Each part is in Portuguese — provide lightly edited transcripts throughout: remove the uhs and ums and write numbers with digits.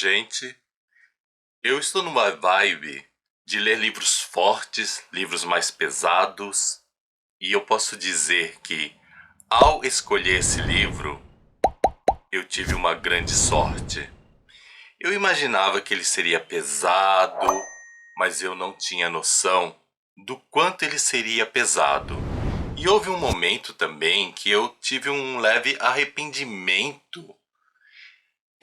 gente. Eu estou numa vibe de ler livros fortes, livros mais pesados, e eu posso dizer que, ao escolher esse livro, eu tive uma grande sorte. Eu imaginava que ele seria pesado, mas eu não tinha noção do quanto ele seria pesado. E houve um momento também que eu tive um leve arrependimento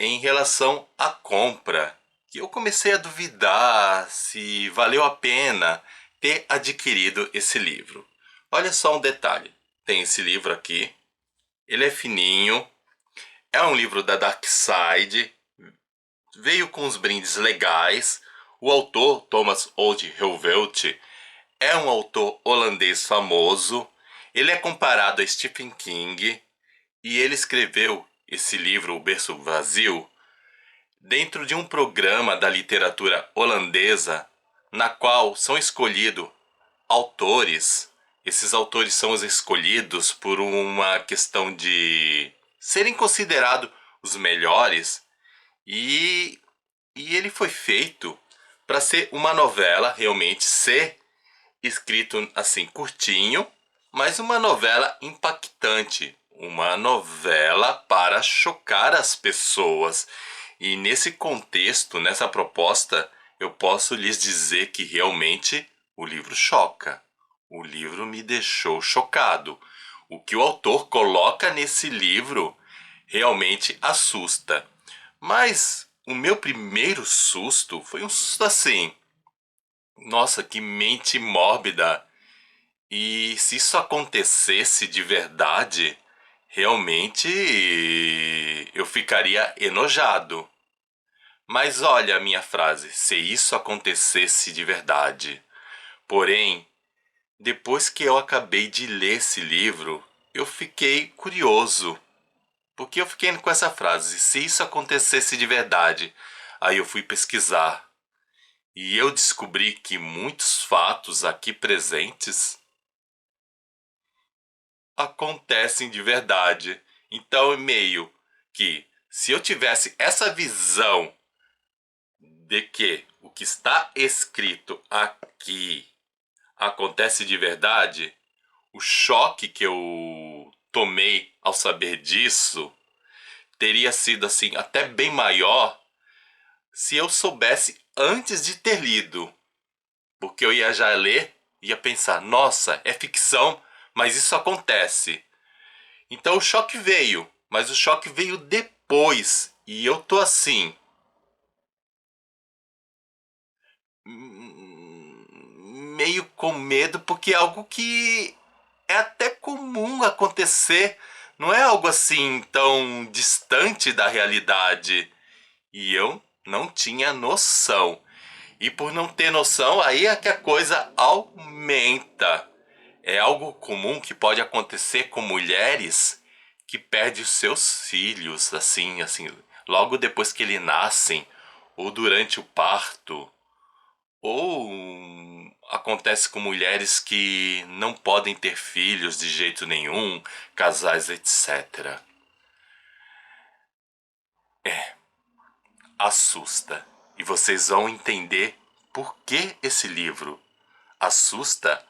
em relação à compra, que eu comecei a duvidar se valeu a pena ter adquirido esse livro. Olha só um detalhe, tem esse livro aqui, ele é fininho, é um livro da Dark Side, veio com uns brindes legais. O autor, Thomas Ode Helvelt, é um autor holandês famoso, ele é comparado a Stephen King, e ele escreveu esse livro, O Berço Vazio, dentro de um programa da literatura holandesa, na qual são escolhidos autores. Esses autores são os escolhidos por uma questão de serem considerados os melhores, e ele foi feito para ser uma novela, realmente ser escrito assim curtinho, mas uma novela impactante, uma novela para chocar as pessoas. E nesse contexto, nessa proposta, eu posso lhes dizer que realmente o livro choca. O livro me deixou chocado. O que o autor coloca nesse livro realmente assusta. Mas o meu primeiro susto foi um susto assim: nossa, que mente mórbida! E se isso acontecesse de verdade, realmente eu ficaria enojado. Mas olha a minha frase: se isso acontecesse de verdade. Porém, depois que eu acabei de ler esse livro, eu fiquei curioso. Porque eu fiquei com essa frase: se isso acontecesse de verdade. Aí eu fui pesquisar. E eu descobri que muitos fatos aqui presentes acontecem de verdade. Então, meio que se eu tivesse essa visão de que o que está escrito aqui acontece de verdade, o choque que eu tomei ao saber disso teria sido assim até bem maior se eu soubesse antes de ter lido. Porque eu ia já ler, ia pensar: nossa, é ficção, mas isso acontece. Então o choque veio, mas o choque veio depois. E eu tô assim, meio com medo, porque é algo que é até comum acontecer. Não é algo assim tão distante da realidade. E eu não tinha noção. E por não ter noção, aí é que a coisa aumenta. É algo comum que pode acontecer com mulheres que perdem os seus filhos, assim, logo depois que eles nascem, ou durante o parto, ou acontece com mulheres que não podem ter filhos de jeito nenhum, casais, etc. Assusta. E vocês vão entender por que esse livro assusta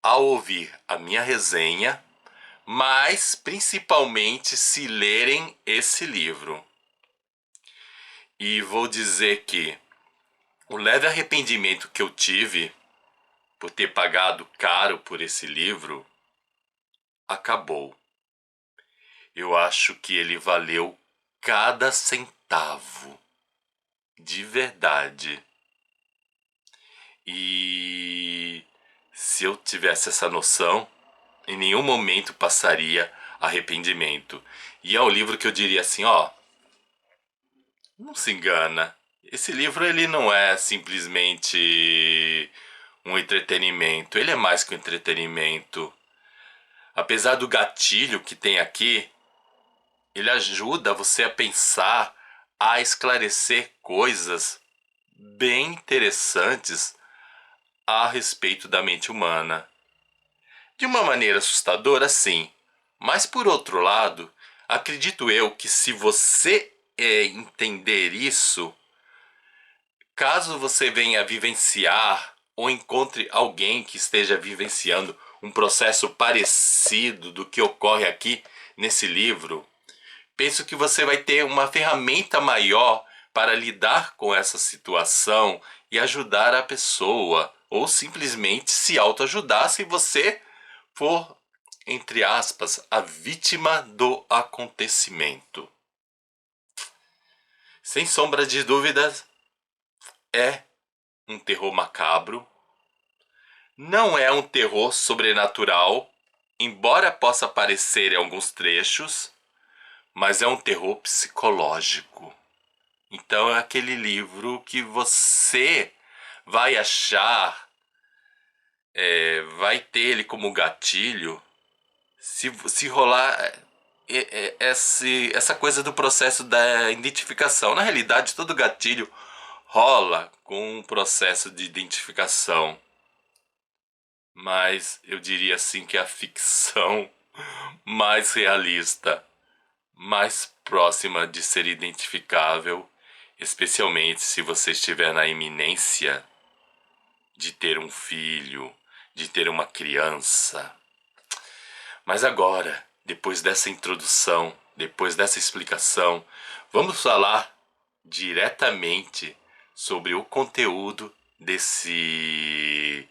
ao ouvir a minha resenha, mas principalmente se lerem esse livro. E vou dizer que o leve arrependimento que eu tive por ter pagado caro por esse livro acabou. Eu acho que ele valeu cada centavo, de verdade. E se eu tivesse essa noção, em nenhum momento passaria arrependimento. E é o livro que eu diria assim, ó, não se engana. Esse livro ele não é simplesmente um entretenimento, ele é mais que um entretenimento. Apesar do gatilho que tem aqui, ele ajuda você a pensar, a esclarecer coisas bem interessantes a respeito da mente humana. De uma maneira assustadora, sim, mas por outro lado, acredito eu que se você entender isso, caso você venha vivenciar ou encontre alguém que esteja vivenciando um processo parecido do que ocorre aqui nesse livro, penso que você vai ter uma ferramenta maior para lidar com essa situação e ajudar a pessoa, ou simplesmente se autoajudar se você for, entre aspas, a vítima do acontecimento. Sem sombra de dúvidas, é um terror macabro. Não é um terror sobrenatural, embora possa parecer em alguns trechos, mas é um terror psicológico. Então é aquele livro que você vai achar, vai ter ele como gatilho, se rolar essa coisa do processo da identificação. Na realidade, todo gatilho rola com um processo de identificação. Mas eu diria assim que é a ficção mais realista, mais próxima de ser identificável, especialmente se você estiver na iminência de ter um filho, de ter uma criança. Mas agora, depois dessa introdução, depois dessa explicação, vamos falar diretamente sobre o conteúdo desse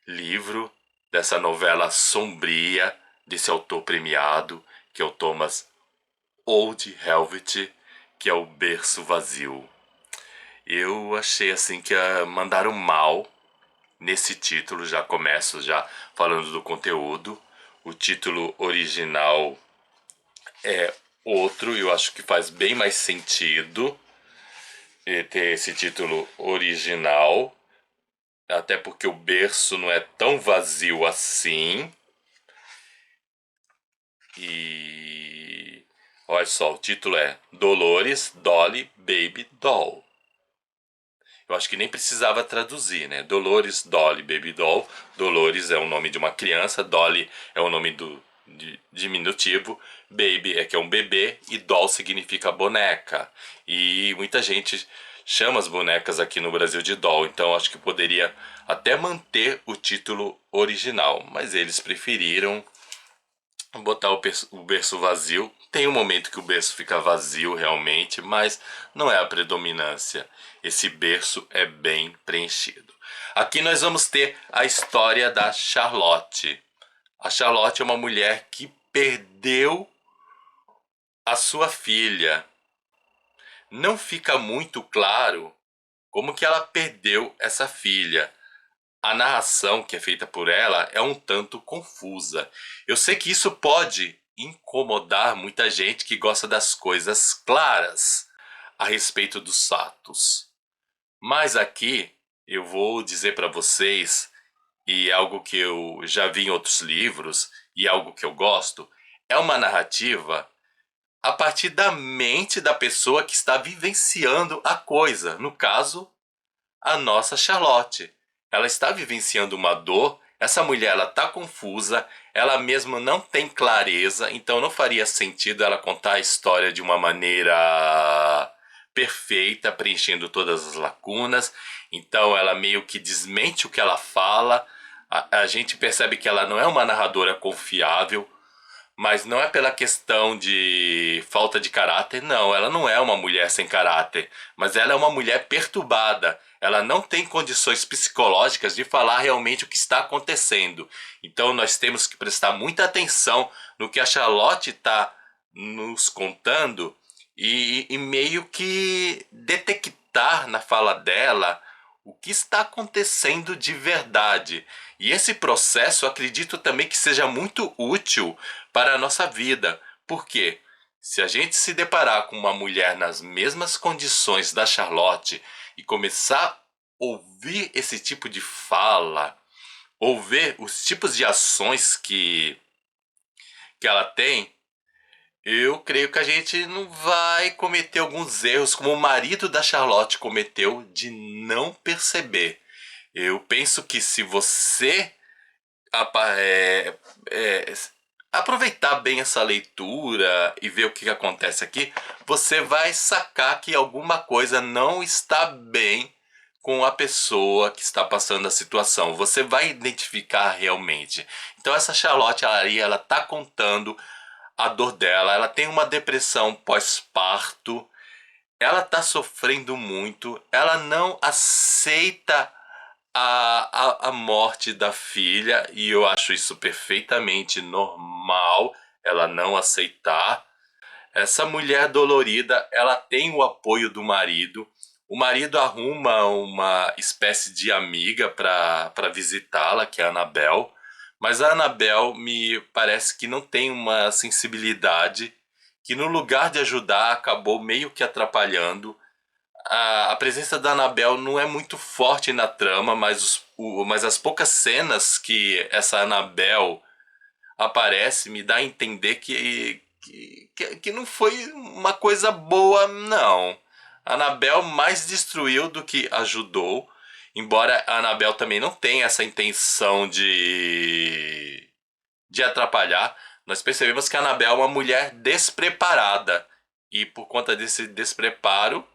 livro, dessa novela sombria, desse autor premiado, que é o Thomas Old Helvete, que é o Berço Vazio. Eu achei assim que mandaram mal nesse título, já começo já falando do conteúdo. O título original é outro, eu acho que faz bem mais sentido ter esse título original, até porque o berço não é tão vazio assim. E olha só, o título é Dolores Dolly Baby Doll. Eu acho que nem precisava traduzir, né? Dolores Dolly Baby Doll. Dolores é o nome de uma criança, Dolly é o nome do diminutivo, Baby é que é um bebê e Doll significa boneca. E muita gente chama as bonecas aqui no Brasil de Doll, então acho que poderia até manter o título original, mas eles preferiram botar o berço vazio. Tem um momento que o berço fica vazio realmente, mas não é a predominância. Esse berço é bem preenchido. Aqui nós vamos ter a história da Charlotte. A Charlotte é uma mulher que perdeu a sua filha. Não fica muito claro como que ela perdeu essa filha. A narração que é feita por ela é um tanto confusa. Eu sei que isso pode incomodar muita gente que gosta das coisas claras a respeito dos fatos. Mas aqui eu vou dizer para vocês, e é algo que eu já vi em outros livros, e é algo que eu gosto, é uma narrativa a partir da mente da pessoa que está vivenciando a coisa. No caso, a nossa Charlotte. Ela está vivenciando uma dor, essa mulher ela está confusa, ela mesma não tem clareza, então não faria sentido ela contar a história de uma maneira perfeita, preenchendo todas as lacunas. Então ela meio que desmente o que ela fala. A gente percebe que ela não é uma narradora confiável, mas não é pela questão de falta de caráter, não. Ela não é uma mulher sem caráter, mas ela é uma mulher perturbada. Ela não tem condições psicológicas de falar realmente o que está acontecendo. Então nós temos que prestar muita atenção no que a Charlotte está nos contando e meio que detectar na fala dela o que está acontecendo de verdade. E esse processo acredito também que seja muito útil para a nossa vida. Por quê? Se a gente se deparar com uma mulher nas mesmas condições da Charlotte e começar a ouvir esse tipo de fala, ou ver os tipos de ações que ela tem, eu creio que a gente não vai cometer alguns erros como o marido da Charlotte cometeu de não perceber. Eu penso que se você apa- é, é, aproveitar bem essa leitura e ver o que acontece aqui, você vai sacar que alguma coisa não está bem com a pessoa que está passando a situação. Você vai identificar realmente. Então essa Charlotte ela tá contando a dor dela. Ela tem uma depressão pós-parto. Ela tá sofrendo muito. Ela não aceita a morte da filha, e eu acho isso perfeitamente normal, ela não aceitar. Essa mulher dolorida, ela tem o apoio do marido. O marido arruma uma espécie de amiga para visitá-la, que é a Annabel. Mas a Annabel me parece que não tem uma sensibilidade, que no lugar de ajudar acabou meio que atrapalhando. A presença da Annabel não é muito forte na trama, mas as poucas cenas que essa Annabel aparece me dá a entender que não foi uma coisa boa, não. A Annabel mais destruiu do que ajudou, embora a Annabel também não tenha essa intenção de atrapalhar. Nós percebemos que a Annabel é uma mulher despreparada, e por conta desse despreparo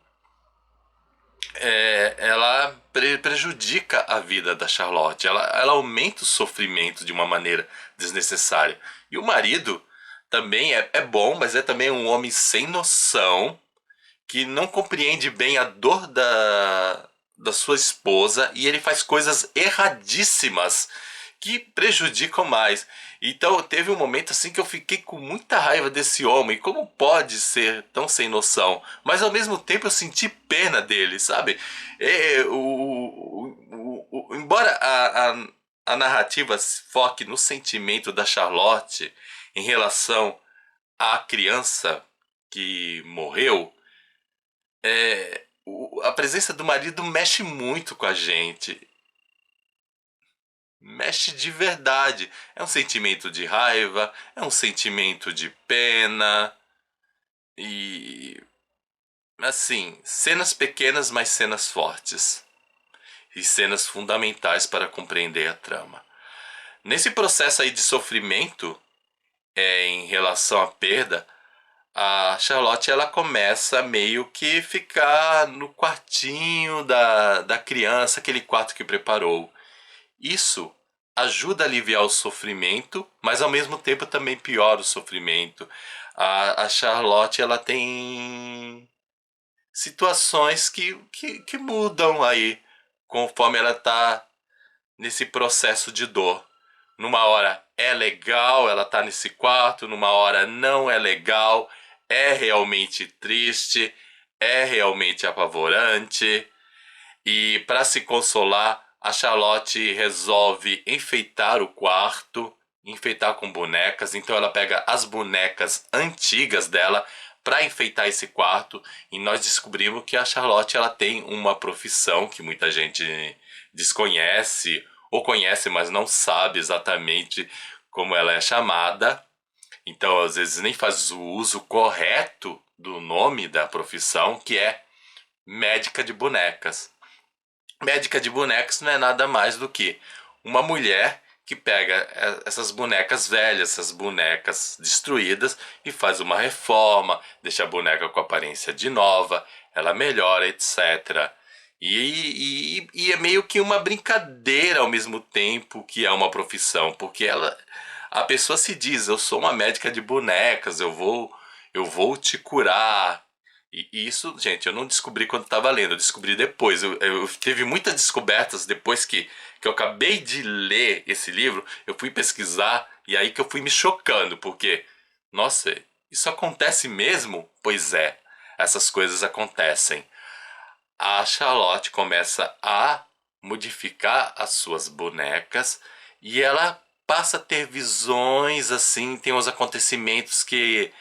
ela prejudica a vida da Charlotte. Ela aumenta o sofrimento de uma maneira desnecessária. E o marido também é bom, mas é também um homem sem noção, que não compreende bem a dor da sua esposa, e ele faz coisas erradíssimas que prejudicam mais. Então teve um momento assim que eu fiquei com muita raiva desse homem. Como pode ser tão sem noção? Mas ao mesmo tempo eu senti pena dele, sabe? Embora a narrativa foque no sentimento da Charlotte em relação à criança que morreu, a presença do marido mexe muito com a gente. Mexe de verdade. É um sentimento de raiva, é um sentimento de pena. E. Assim, cenas pequenas, mas cenas fortes. E cenas fundamentais para compreender a trama. Nesse processo aí de sofrimento, em relação à perda, a Charlotte ela começa meio que ficar no quartinho da criança, aquele quarto que preparou. Isso ajuda a aliviar o sofrimento, mas ao mesmo tempo também piora o sofrimento. A Charlotte ela tem situações que mudam aí conforme ela está nesse processo de dor. Numa hora é legal, ela tá nesse quarto, numa hora não é legal, é realmente triste, é realmente apavorante. E para se consolar, a Charlotte resolve enfeitar o quarto, enfeitar com bonecas. Então ela pega as bonecas antigas dela para enfeitar esse quarto, e nós descobrimos que a Charlotte ela tem uma profissão que muita gente desconhece ou conhece, mas não sabe exatamente como ela é chamada. Então às vezes nem faz o uso correto do nome da profissão, que é médica de bonecas. Médica de bonecas não é nada mais do que uma mulher que pega essas bonecas velhas, essas bonecas destruídas, e faz uma reforma, deixa a boneca com aparência de nova, ela melhora, etc. E é meio que uma brincadeira ao mesmo tempo que é uma profissão, porque a pessoa se diz: eu sou uma médica de bonecas, eu vou te curar. E isso, gente, eu não descobri quando estava lendo, eu descobri depois. Eu teve muitas descobertas depois que eu acabei de ler esse livro. Eu fui pesquisar e aí que eu fui me chocando, porque, nossa, isso acontece mesmo? Pois é, essas coisas acontecem. A Charlotte começa a modificar as suas bonecas e ela passa a ter visões assim, tem uns acontecimentos que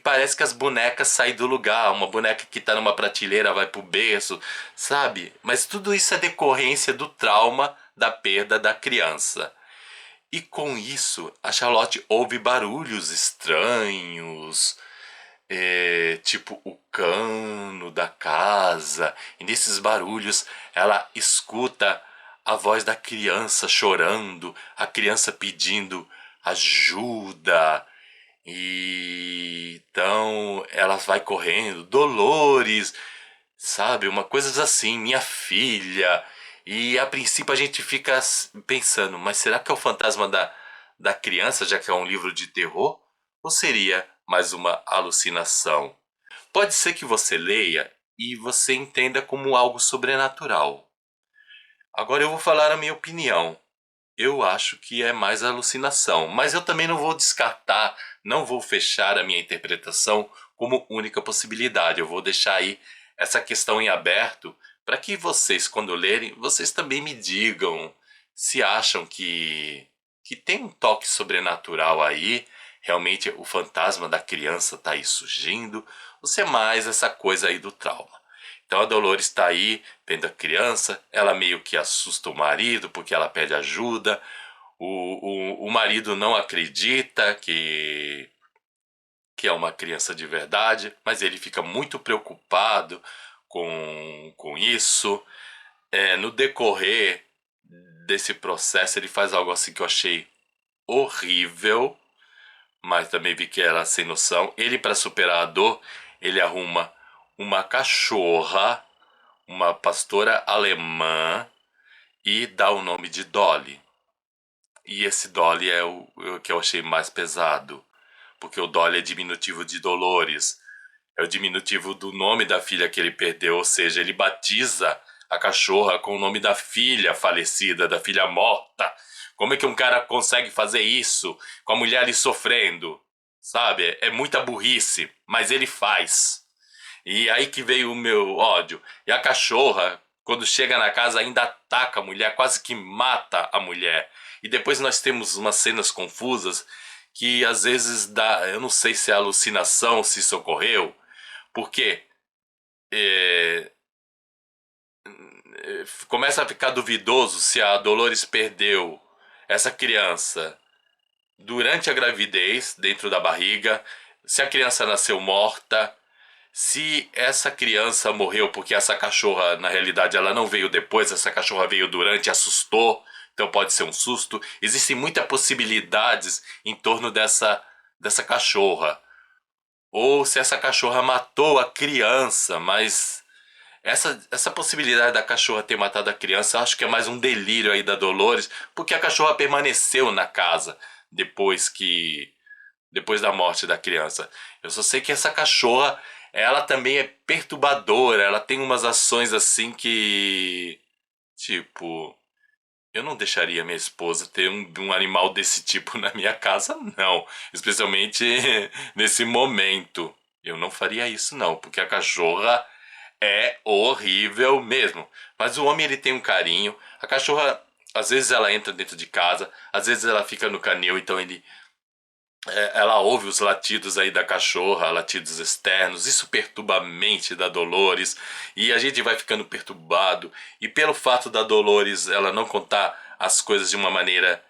parece que as bonecas saem do lugar. Uma boneca que tá numa prateleira vai pro berço, sabe? Mas tudo isso é decorrência do trauma da perda da criança. E com isso, a Charlotte ouve barulhos estranhos, tipo o cano da casa. E nesses barulhos, ela escuta a voz da criança chorando, a criança pedindo ajuda. E então ela vai correndo, Dolores, sabe? Uma coisa assim, minha filha. E a princípio a gente fica pensando, mas será que é o fantasma da criança, já que é um livro de terror? Ou seria mais uma alucinação? Pode ser que você leia e você entenda como algo sobrenatural. Agora eu vou falar a minha opinião. Eu acho que é mais alucinação, mas eu também não vou descartar, não vou fechar a minha interpretação como única possibilidade. Eu vou deixar aí essa questão em aberto para que vocês, quando lerem, vocês também me digam se acham que tem um toque sobrenatural aí, realmente o fantasma da criança está aí surgindo, ou se é mais essa coisa aí do trauma. Então a Dolores está aí, vendo a criança, ela meio que assusta o marido porque ela pede ajuda. O marido não acredita que é uma criança de verdade, mas ele fica muito preocupado com isso. No decorrer desse processo, ele faz algo assim que eu achei horrível, mas também vi que era sem noção. Ele, para superar a dor, ele arruma uma cachorra, uma pastora alemã, e dá o nome de Dolly. E esse Dolly é o que eu achei mais pesado, porque o Dolly é diminutivo de Dolores, é o diminutivo do nome da filha que ele perdeu, ou seja, ele batiza a cachorra com o nome da filha falecida, da filha morta. Como é que um cara consegue fazer isso com a mulher ali sofrendo? Sabe? É muita burrice, mas ele faz. E aí que veio o meu ódio. E a cachorra, quando chega na casa, ainda ataca a mulher, quase que mata a mulher. E depois nós temos umas cenas confusas que às vezes dá. Eu não sei se é alucinação, se isso ocorreu, porque é, começa a ficar duvidoso se a Dolores perdeu essa criança durante a gravidez, dentro da barriga, se a criança nasceu morta, se essa criança morreu porque essa cachorra, na realidade, ela não veio depois, essa cachorra veio durante e assustou, então pode ser um susto. Existem muitas possibilidades em torno dessa cachorra. Ou se essa cachorra matou a criança, mas essa possibilidade da cachorra ter matado a criança, eu acho que é mais um delírio aí da Dolores, porque a cachorra permaneceu na casa depois da morte da criança. Eu só sei que essa cachorra, ela também é perturbadora, ela tem umas ações assim que, tipo, eu não deixaria minha esposa ter um animal desse tipo na minha casa, não. Especialmente nesse momento. Eu não faria isso, não, porque a cachorra é horrível mesmo. Mas o homem, ele tem um carinho. A cachorra, às vezes ela entra dentro de casa, às vezes ela fica no canil, então ela ouve os latidos aí da cachorra, latidos externos, isso perturba a mente da Dolores e a gente vai ficando perturbado. E pelo fato da Dolores ela não contar as coisas de uma maneira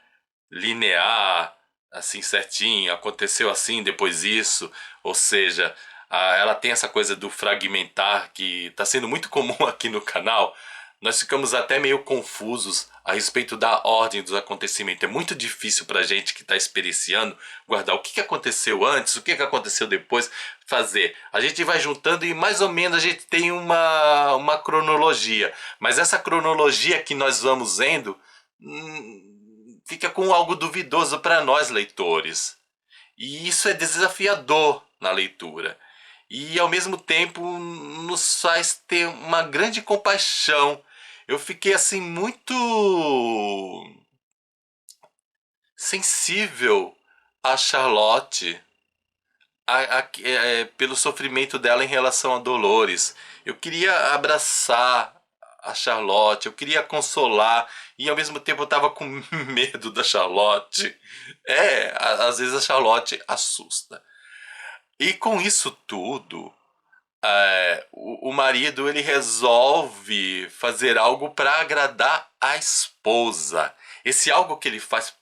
linear, assim certinho, aconteceu assim, depois isso, ou seja, ela tem essa coisa do fragmentar que está sendo muito comum aqui no canal. Nós ficamos até meio confusos a respeito da ordem dos acontecimentos. É muito difícil para a gente que está experienciando guardar o que aconteceu antes, o que aconteceu depois, fazer. A gente vai juntando e mais ou menos a gente tem uma cronologia. Mas essa cronologia que nós vamos vendo fica com algo duvidoso para nós, leitores. E isso é desafiador na leitura. E ao mesmo tempo nos faz ter uma grande compaixão. Eu fiquei assim muito sensível a Charlotte, pelo sofrimento dela em relação a Dolores. Eu queria abraçar a Charlotte, eu queria consolar e ao mesmo tempo eu tava com medo da Charlotte. Às vezes a Charlotte assusta. E com isso tudo, o marido ele resolve fazer algo para agradar a esposa. Esse algo que ele faz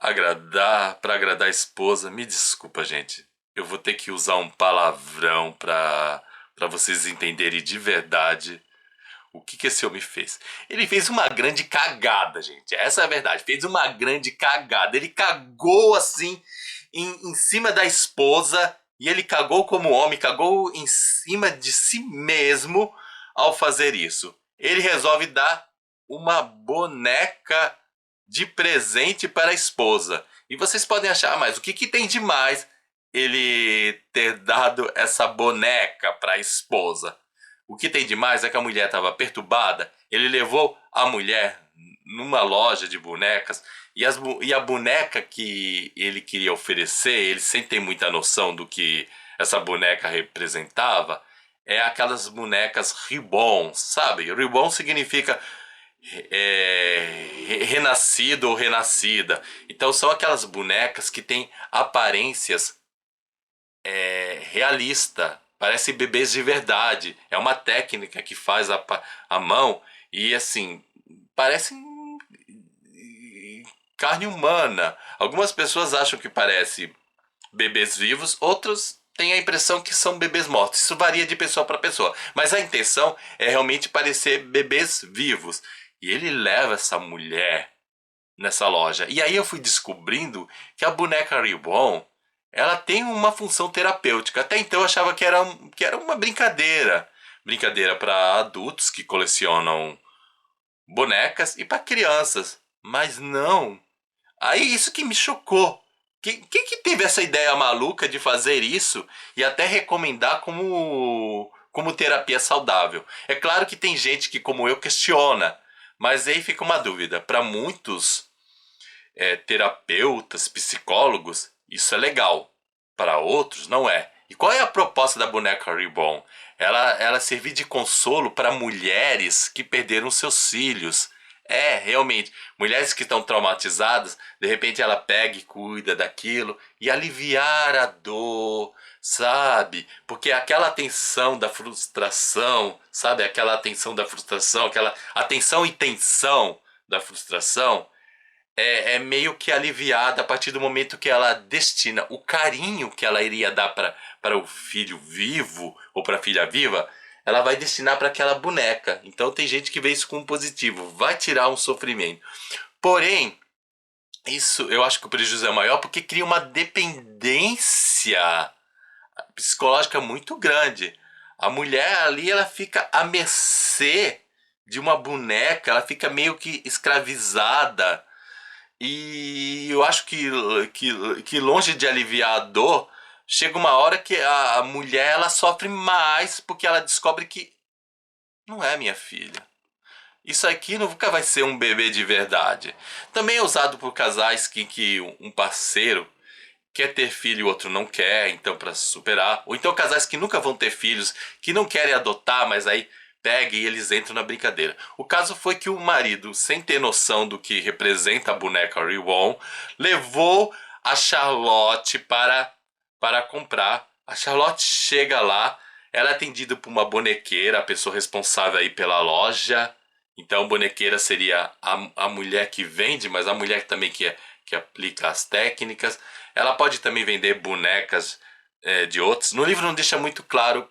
para agradar a esposa, me desculpa, gente. Eu vou ter que usar um palavrão para vocês entenderem de verdade O que esse homem fez? Ele fez uma grande cagada, gente. Essa é a verdade. Fez uma grande cagada. Ele cagou assim em cima da esposa. E ele cagou como homem, cagou em cima de si mesmo ao fazer isso. Ele resolve dar uma boneca de presente para a esposa. E vocês podem achar, mas o que tem de mais ele ter dado essa boneca para a esposa? O que tem de mais é que a mulher estava perturbada. Ele levou a mulher numa loja de bonecas e a boneca que ele queria oferecer, ele sem ter muita noção do que essa boneca representava, é aquelas bonecas Reborn, sabe? Reborn significa renascido ou renascida. Então são aquelas bonecas que têm aparências realista, parece bebês de verdade. É uma técnica que faz a mão e assim, parecem carne humana. Algumas pessoas acham que parece bebês vivos, outros têm a impressão que são bebês mortos. Isso varia de pessoa para pessoa, mas a intenção é realmente parecer bebês vivos. E ele leva essa mulher nessa loja. E aí eu fui descobrindo que a boneca Reborn, ela tem uma função terapêutica. Até então eu achava que era uma brincadeira. Brincadeira para adultos que colecionam bonecas e para crianças. Mas não. Aí isso que me chocou. Quem que teve essa ideia maluca de fazer isso e até recomendar como terapia saudável? É claro que tem gente que, como eu, questiona. Mas aí fica uma dúvida. Para muitos terapeutas, psicólogos, isso é legal. Para outros, não é. E qual é a proposta da boneca Reborn? Ela servir de consolo para mulheres que perderam seus filhos. É, realmente, mulheres que estão traumatizadas, de repente ela pega e cuida daquilo e aliviar a dor, sabe? Porque aquela atenção da frustração, sabe? Aquela atenção da frustração, aquela atenção e tensão da frustração, é meio que aliviada a partir do momento que ela destina o carinho que ela iria dar para o filho vivo ou para a filha viva, ela vai destinar para aquela boneca. Então tem gente que vê isso como positivo, vai tirar um sofrimento. Porém, isso eu acho que o prejuízo é maior porque cria uma dependência psicológica muito grande. A mulher ali ela fica à mercê de uma boneca, ela fica meio que escravizada e eu acho que longe de aliviar a dor, chega uma hora que a mulher ela sofre mais porque ela descobre que não é minha filha. Isso aqui nunca vai ser um bebê de verdade. Também é usado por casais que um parceiro quer ter filho e o outro não quer, então para superar. Ou então casais que nunca vão ter filhos, que não querem adotar, mas aí pega e eles entram na brincadeira. O caso foi que o marido, sem ter noção do que representa a boneca Reborn, levou a Charlotte para comprar. A Charlotte chega lá, ela é atendida por uma bonequeira, a pessoa responsável aí pela loja. Então, bonequeira seria a mulher que vende, mas a mulher também que aplica as técnicas. Ela pode também vender bonecas de outros. No livro não deixa muito claro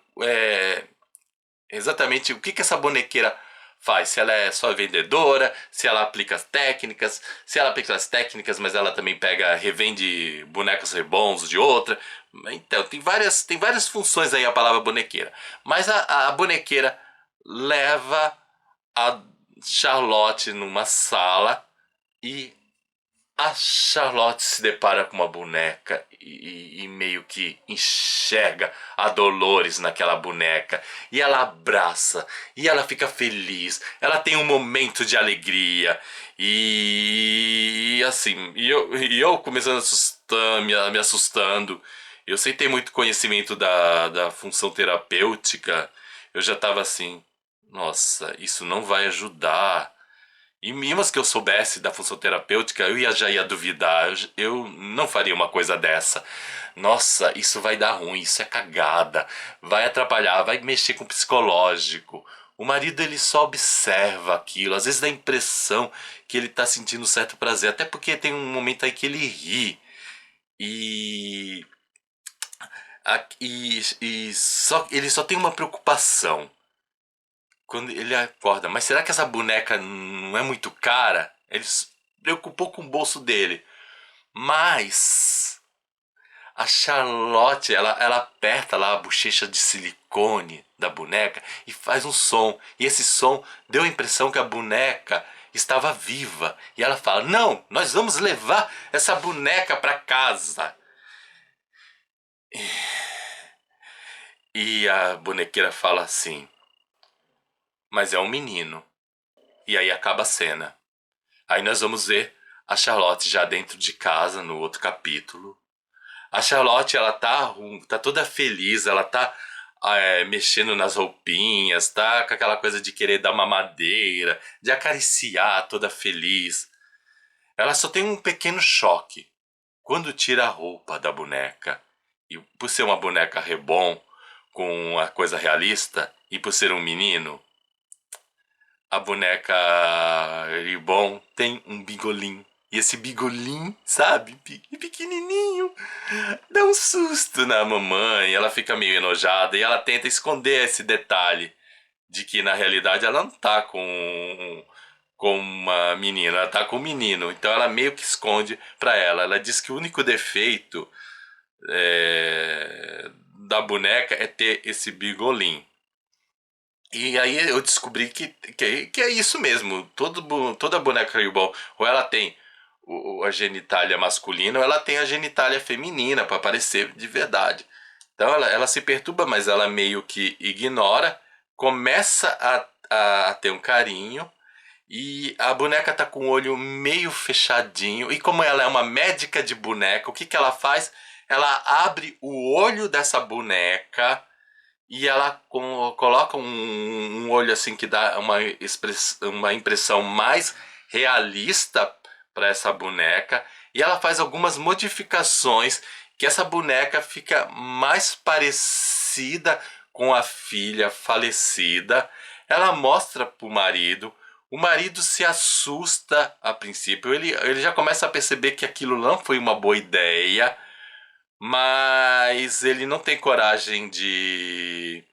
exatamente o que essa bonequeira faz. Se ela é só vendedora, se ela aplica as técnicas, se ela aplica as técnicas, mas ela também revende bonecos rebons de outra. Então, tem várias funções aí a palavra bonequeira. Mas a bonequeira leva a Charlotte numa sala e a Charlotte se depara com uma boneca e meio que enxerga a Dolores naquela boneca. E ela abraça, e ela fica feliz, ela tem um momento de alegria. E assim, e eu começando a assustar, me assustando. Eu sem ter muito conhecimento da função terapêutica, eu já tava assim, nossa, isso não vai ajudar. E mesmo que eu soubesse da função terapêutica, já ia duvidar. Eu não faria uma coisa dessa. Nossa, isso vai dar ruim, isso é cagada. Vai atrapalhar, vai mexer com o psicológico. O marido ele só observa aquilo, às vezes dá a impressão que ele tá sentindo certo prazer, até porque tem um momento aí que ele ri. E, e ele só tem uma preocupação. quando ele acorda, mas será que essa boneca não é muito cara? Ele se preocupou com o bolso dele. Mas a Charlotte, ela aperta lá a bochecha de silicone da boneca e faz um som. E esse som deu a impressão que a boneca estava viva. E ela fala: não, nós vamos levar essa boneca para casa. E a bonequeira fala assim: mas é um menino. E aí acaba a cena. Aí nós vamos ver a Charlotte já dentro de casa no outro capítulo. A Charlotte, ela tá toda feliz, ela tá mexendo nas roupinhas, tá com aquela coisa de querer dar uma madeira, de acariciar, toda feliz. Ela só tem um pequeno choque quando tira a roupa da boneca. E por ser uma boneca rebond, com uma coisa realista, e por ser um menino, a boneca Ribbon tem um bigolim. E esse bigolim, sabe, pequenininho, dá um susto na mamãe. Ela fica meio enojada e ela tenta esconder esse detalhe de que na realidade ela não tá com uma menina, ela tá com um menino. Então ela meio que esconde pra ela. Ela diz que o único defeito da boneca é ter esse bigolim. E aí eu descobri que é isso mesmo. Toda boneca Reborn, ou ela tem a genitália masculina, ou ela tem a genitália feminina, para parecer de verdade. Então ela se perturba, mas ela meio que ignora, começa a ter um carinho, e a boneca tá com o olho meio fechadinho. E como ela é uma médica de boneca, o que ela faz? Ela abre o olho dessa boneca e ela coloca um olho assim que dá uma impressão mais realista para essa boneca. E ela faz algumas modificações que essa boneca fica mais parecida com a filha falecida. Ela mostra para o marido se assusta a princípio. Ele já começa a perceber que aquilo não foi uma boa ideia, mas ele não tem coragem de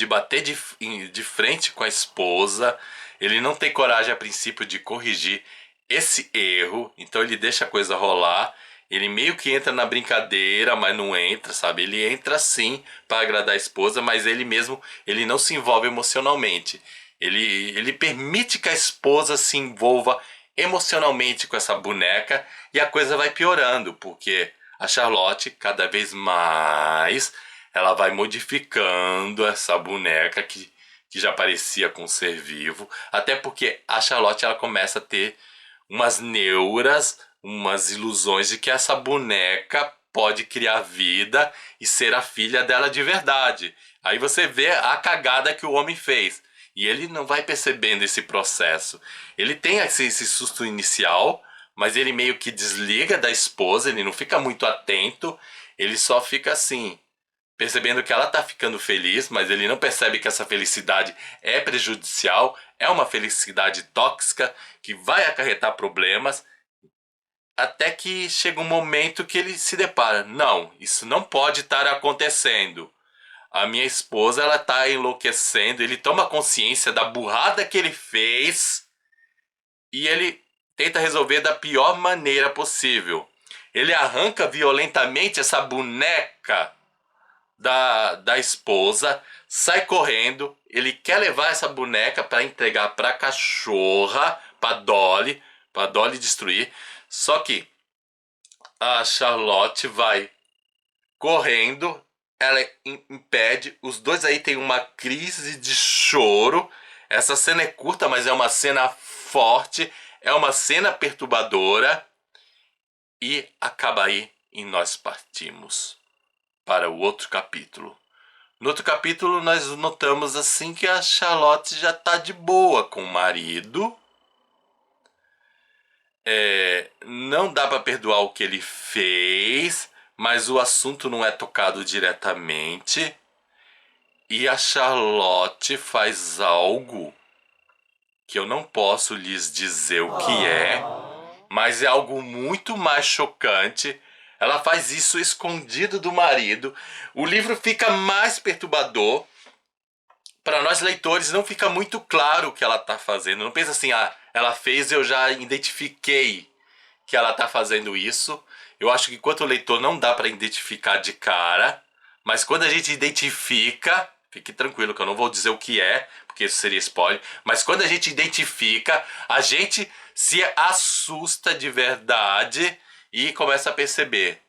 bater de frente com a esposa. Ele não tem coragem a princípio de corrigir esse erro, então ele deixa a coisa rolar. Ele meio que entra na brincadeira, mas não entra, sabe? Ele entra sim para agradar a esposa, mas ele mesmo, ele não se envolve emocionalmente. Ele permite que a esposa se envolva emocionalmente com essa boneca e a coisa vai piorando, porque a Charlotte, cada vez mais, ela vai modificando essa boneca que já parecia com um ser vivo. Até porque a Charlotte, ela começa a ter umas neuras, umas ilusões de que essa boneca pode criar vida e ser a filha dela de verdade. Aí você vê a cagada que o homem fez. E ele não vai percebendo esse processo. Ele tem esse susto inicial, mas ele meio que desliga da esposa, ele não fica muito atento, ele só fica assim, percebendo que ela tá ficando feliz, mas ele não percebe que essa felicidade é prejudicial, é uma felicidade tóxica que vai acarretar problemas, até que chega um momento que ele se depara: não, isso não pode estar acontecendo. A minha esposa, ela tá enlouquecendo, ele toma consciência da burrada que ele fez e ele tenta resolver da pior maneira possível. Ele arranca violentamente essa boneca da esposa, sai correndo, ele quer levar essa boneca para entregar para a cachorra, para Dolly destruir. Só que a Charlotte vai correndo, ela impede, os dois aí tem uma crise de choro. Essa cena é curta, mas é uma cena forte, é uma cena perturbadora, e acaba aí e nós partimos para o outro capítulo. No outro capítulo nós notamos assim que a Charlotte já tá de boa com o marido. Não dá para perdoar o que ele fez, mas o assunto não é tocado diretamente. E a Charlotte faz algo que eu não posso lhes dizer o que é, mas é algo muito mais chocante. Ela faz isso escondido do marido. O livro fica mais perturbador, para nós leitores não fica muito claro o que ela tá fazendo. Não pensa assim, ah, ela fez, eu já identifiquei que ela tá fazendo isso. Eu acho que enquanto leitor não dá para identificar de cara, mas quando a gente identifica, fique tranquilo que eu não vou dizer o que é, porque isso seria spoiler, mas quando a gente identifica, a gente se assusta de verdade e começa a perceber.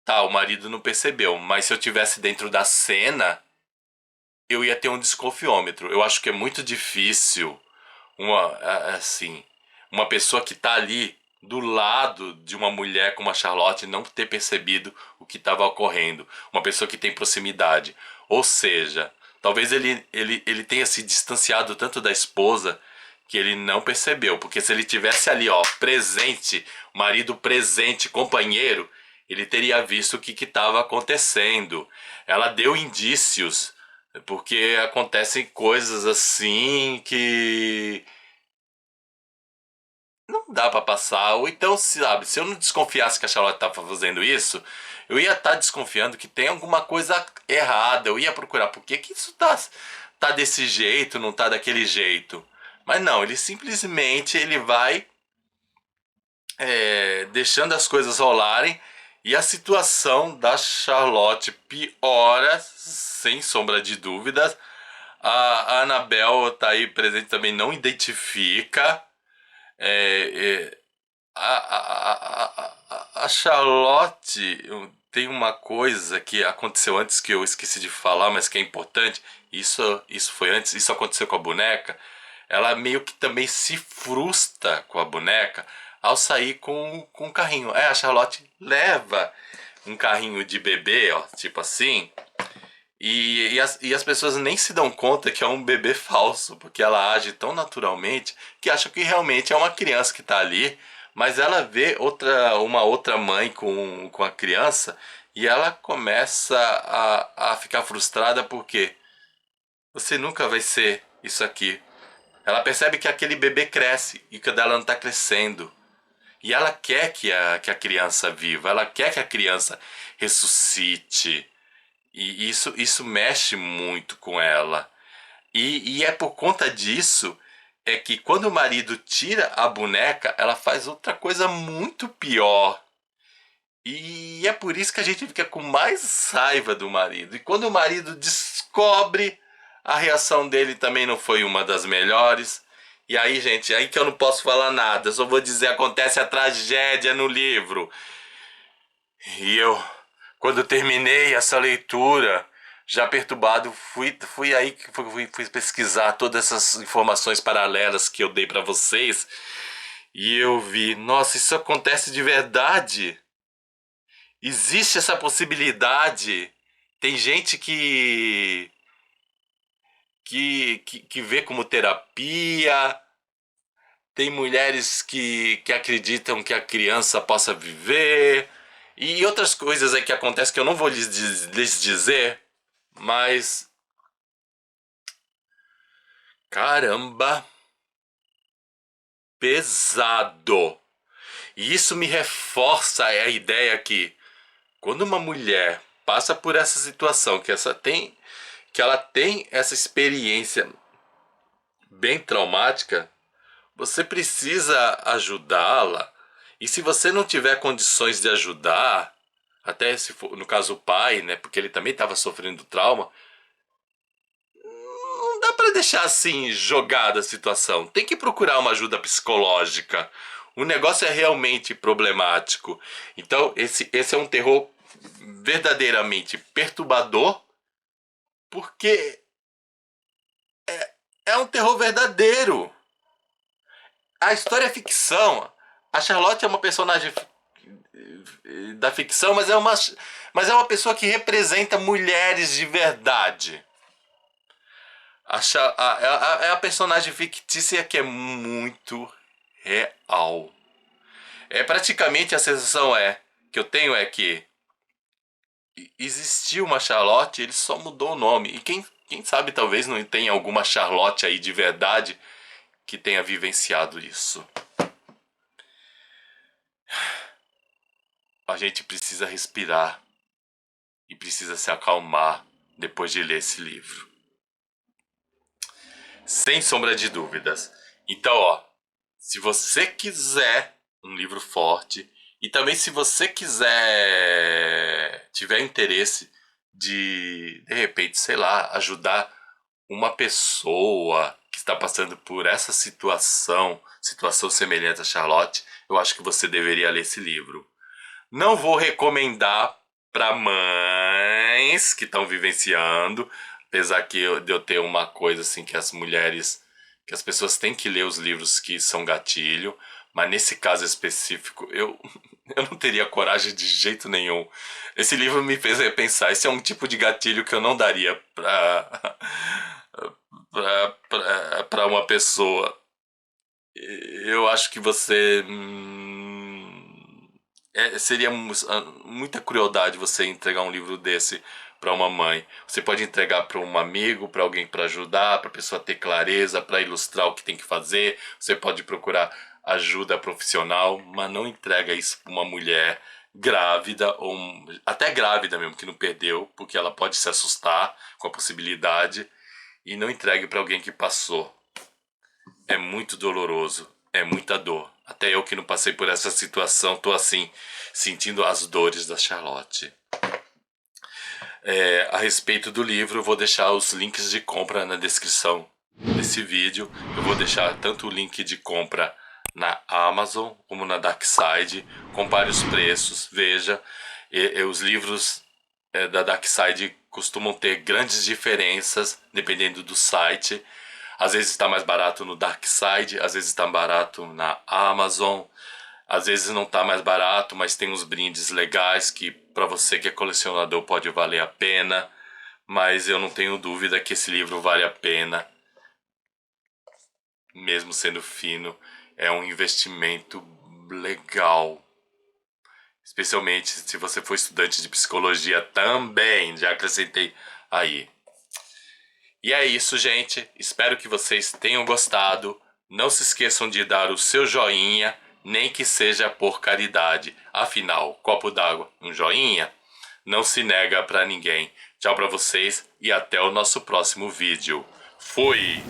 Tá, o marido não percebeu, mas se eu tivesse dentro da cena, eu ia ter um desconfiômetro. Eu acho que é muito difícil assim, uma pessoa que tá ali do lado de uma mulher como a Charlotte não ter percebido o que estava ocorrendo. Uma pessoa que tem proximidade. Ou seja, talvez ele tenha se distanciado tanto da esposa que ele não percebeu. Porque se ele tivesse ali, ó, presente, marido presente, companheiro, ele teria visto o que estava acontecendo. Ela deu indícios, porque acontecem coisas assim que não dá pra passar. Ou então, sabe, se eu não desconfiasse que a Charlotte tava fazendo isso, eu ia estar desconfiando que tem alguma coisa errada. Eu ia procurar por que que isso tá desse jeito, não tá daquele jeito. Mas não, ele simplesmente ele vai deixando as coisas rolarem e a situação da Charlotte piora, sem sombra de dúvidas. A Annabelle tá aí presente também, não identifica. É, a Charlotte tem uma coisa que aconteceu antes que eu esqueci de falar, mas que é importante. Isso foi antes, isso aconteceu com a boneca. Ela meio que também se frustra com a boneca ao sair com um carrinho. A Charlotte leva um carrinho de bebê, ó, tipo assim, e as pessoas nem se dão conta que é um bebê falso, porque ela age tão naturalmente que acham que realmente é uma criança que está ali, mas ela vê uma outra mãe com a criança e ela começa a ficar frustrada porque você nunca vai ser isso aqui. Ela percebe que aquele bebê cresce e que o dela não está crescendo. E ela quer que a criança viva, ela quer que a criança ressuscite. E isso mexe muito com ela. E é por conta disso é que quando o marido tira a boneca, ela faz outra coisa muito pior. E é por isso que a gente fica com mais raiva do marido. E quando o marido descobre, a reação dele também não foi uma das melhores. E aí, gente, aí que eu não posso falar nada. Eu só vou dizer, acontece a tragédia no livro. E eu, quando terminei essa leitura, já perturbado, fui aí que fui pesquisar todas essas informações paralelas que eu dei pra vocês. E eu vi, nossa, isso acontece de verdade. Existe essa possibilidade. Tem gente que vê como terapia. Tem mulheres que acreditam que a criança possa viver. E outras coisas aí que acontecem que eu não vou lhes dizer. Mas, caramba, pesado. E isso me reforça a ideia que quando uma mulher passa por essa situação, que ela tem essa experiência bem traumática, você precisa ajudá-la. E se você não tiver condições de ajudar, até se for, no caso o pai, né, porque ele também estava sofrendo trauma, não dá para deixar assim jogada a situação. Tem que procurar uma ajuda psicológica. O negócio é realmente problemático. Então, esse é um terror verdadeiramente perturbador, porque é um terror verdadeiro. A história é ficção. A Charlotte é uma personagem da ficção, mas é uma pessoa que representa mulheres de verdade. É a personagem fictícia que é muito real. É praticamente a sensação que eu tenho é que existiu uma Charlotte, ele só mudou o nome. E quem sabe talvez não tenha alguma Charlotte aí de verdade que tenha vivenciado isso. A gente precisa respirar e precisa se acalmar depois de ler esse livro. Sem sombra de dúvidas. Então, ó, se você quiser um livro forte, e também se você tiver interesse de repente, sei lá, ajudar uma pessoa que está passando por essa situação semelhante a Charlotte, eu acho que você deveria ler esse livro. Não vou recomendar para mães que estão vivenciando, apesar de eu ter uma coisa assim que as pessoas têm que ler os livros que são gatilho, mas nesse caso específico eu não teria coragem de jeito nenhum. Esse livro me fez repensar, esse é um tipo de gatilho que eu não daria para uma pessoa. Eu acho que você seria muita crueldade você entregar um livro desse para uma mãe. Você pode entregar para um amigo, para alguém para ajudar, para a pessoa ter clareza, para ilustrar o que tem que fazer. Você pode procurar ajuda profissional, mas não entrega isso para uma mulher grávida ou até grávida mesmo que não perdeu, porque ela pode se assustar com a possibilidade, e não entregue para alguém que passou. É muito doloroso, é muita dor. Até eu que não passei por essa situação, tô assim, sentindo as dores da Charlotte. A respeito do livro, eu vou deixar os links de compra na descrição desse vídeo. Eu vou deixar tanto o link de compra na Amazon como na Darkside. Compare os preços, veja. Os livros da Darkside costumam ter grandes diferenças dependendo do site. Às vezes está mais barato no Darkside, às vezes está barato na Amazon, às vezes não está mais barato, mas tem uns brindes legais que para você que é colecionador pode valer a pena. Mas eu não tenho dúvida que esse livro vale a pena, mesmo sendo fino. É um investimento legal, especialmente se você for estudante de psicologia também, já acrescentei aí. E é isso, gente. Espero que vocês tenham gostado. Não se esqueçam de dar o seu joinha, nem que seja por caridade. Afinal, copo d'água, um joinha, não se nega pra ninguém. Tchau pra vocês e até o nosso próximo vídeo. Fui!